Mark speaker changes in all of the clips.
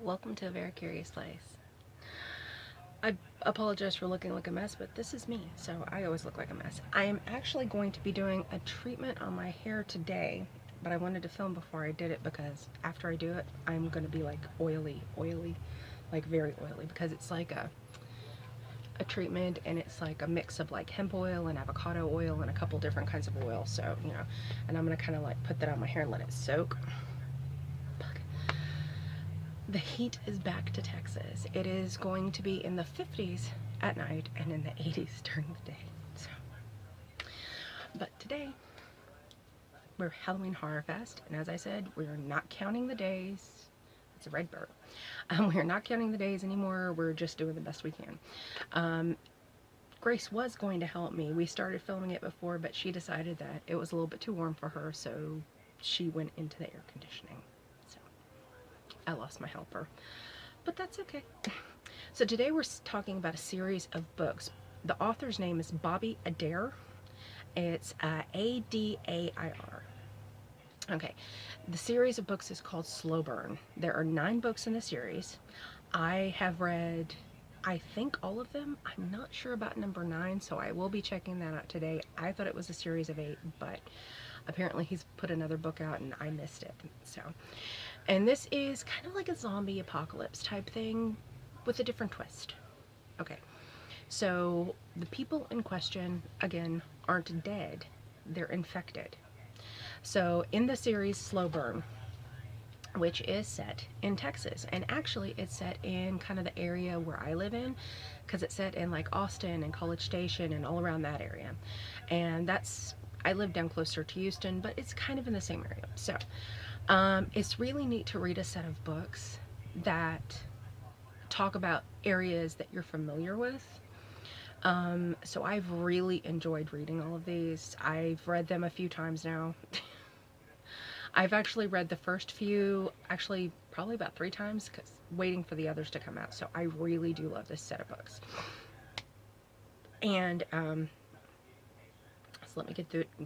Speaker 1: welcome to a very curious place. I apologize for looking like a mess, but this is me, so I always look like a mess. I am actually going to be doing a treatment on my hair today, but I wanted to film before I did it because after I do it, I'm going to be like oily, like very oily, because it's like a treatment and it's like a mix of like hemp oil and avocado oil and a couple different kinds of oil. So, and I'm going to kind of like put that on my hair and let it soak. The heat is back to Texas. It is going to be in the 50s at night and in the 80s during the day. So, but today we're Halloween Horror Fest, and as I said, we are not counting the days. It's a red bird. We are not counting the days anymore. We're just doing the best we can. Grace was going to help me. We started filming it before, but she decided that it was a little bit too warm for her, so she went into the air conditioning. So I lost my helper. But that's okay. So today we're talking about a series of books. The author's name is Bobby Adair. It's Adair. Okay, the series of books is called Slow Burn. There are 9 books in the series. I have read, I think, all of them. I'm not sure about number 9, so I will be checking that out today. I thought it was a series of 8, but apparently he's put another book out and I missed it. So, and this is kind of like a zombie apocalypse type thing with a different twist. Okay, so the people in question, again, aren't dead. They're infected. So in the series Slow Burn, which is set in Texas, and actually it's set in kind of the area where I live in, because it's set in like Austin and College Station and all around that area. And I live down closer to Houston, but it's kind of in the same area. So it's really neat to read a set of books that talk about areas that you're familiar with. So I've really enjoyed reading all of these. I've read them a few times now. I've actually read the first few, actually probably about 3 times, because waiting for the others to come out. So I really do love this set of books. And so let me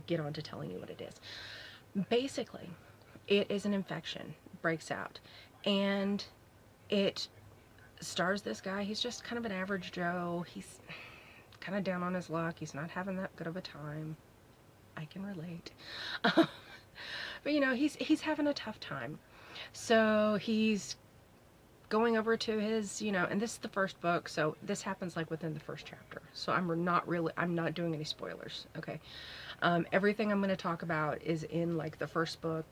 Speaker 1: get on to telling you what it is. Basically, it is an infection, breaks out, and it stars this guy. He's just kind of an average Joe. He's kind of down on his luck. He's not having that good of a time. I can relate. But he's having a tough time. So he's going over to his, and this is the first book, so this happens like within the first chapter. So I'm not doing any spoilers, okay? Everything I'm going to talk about is in like the first book,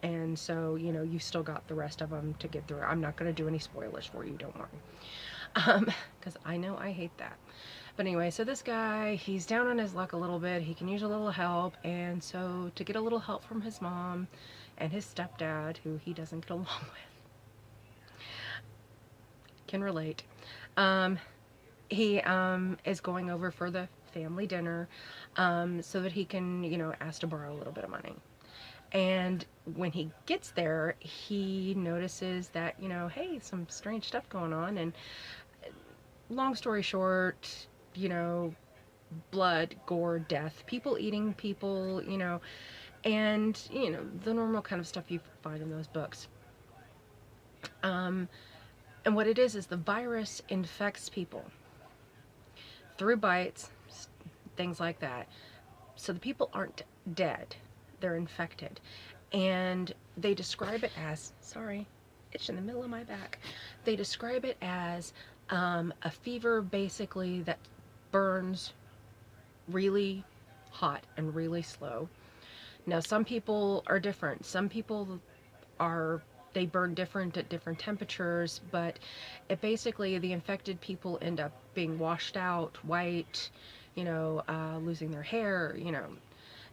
Speaker 1: and so, you've still got the rest of them to get through. I'm not going to do any spoilers for you, don't worry. Because I know I hate that. But anyway, so this guy, he's down on his luck a little bit. He can use a little help, and so to get a little help from his mom and his stepdad, who he doesn't get along with, can relate. He is going over for the family dinner so that he can, ask to borrow a little bit of money. And when he gets there, he notices that, hey, some strange stuff going on. And long story short, blood, gore, death, people eating people, and, the normal kind of stuff you find in those books. And what it is the virus infects people through bites, things like that. So the people aren't dead, they're infected. And they describe it as, sorry, itch in the middle of my back. They describe it as a fever basically that burns really hot and really slow. Now some people are different. Some people they burn different at different temperatures, but it basically, the infected people end up being washed out, white, losing their hair,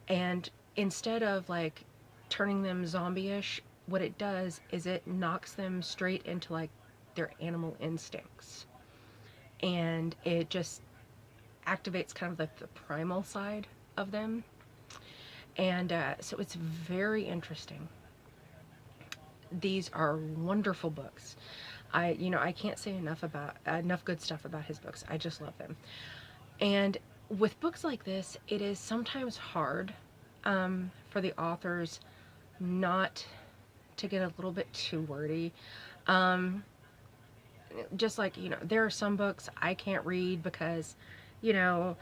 Speaker 1: and instead of like turning them zombie-ish, what it does is it knocks them straight into like their animal instincts, and it just activates kind of like the primal side of them. And so it's very interesting. These are wonderful books. I can't say enough good stuff about his books. I just love them. And with books like this, it is sometimes hard for the authors not to get a little bit too wordy. just like, you know, there are some books I can't read because, you know,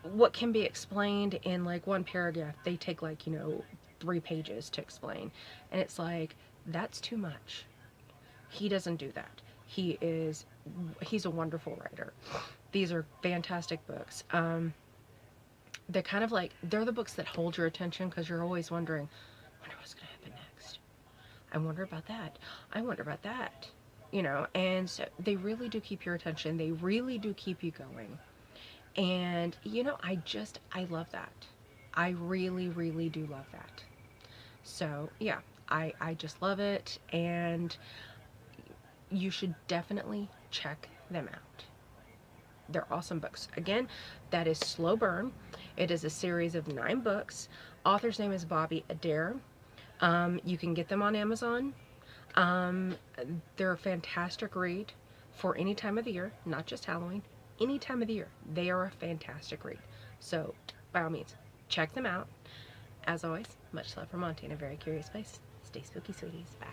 Speaker 1: what can be explained in like one paragraph, they take like, you know, 3 pages to explain. And it's like, that's too much. He doesn't do that. He's a wonderful writer. These are fantastic books. They're kind of like, they're the books that hold your attention because you're always wondering, I wonder what's going to happen next. I wonder about that. I wonder about that. You know, and so they really do keep your attention. They really do keep you going. And, you know, I love that. I really, really do love that. So, yeah, I just love it. And you should definitely check them out. They're awesome books. Again, that is Slow Burn. It is a series of 9 books. Author's name is Bobby Adair. You can get them on Amazon. Um, they're a fantastic read for any time of the year, not just Halloween. Any time of the year, they are a fantastic read. So, by all means, check them out. As always, much love from Monty in a very curious place. Stay spooky, sweeties. Bye.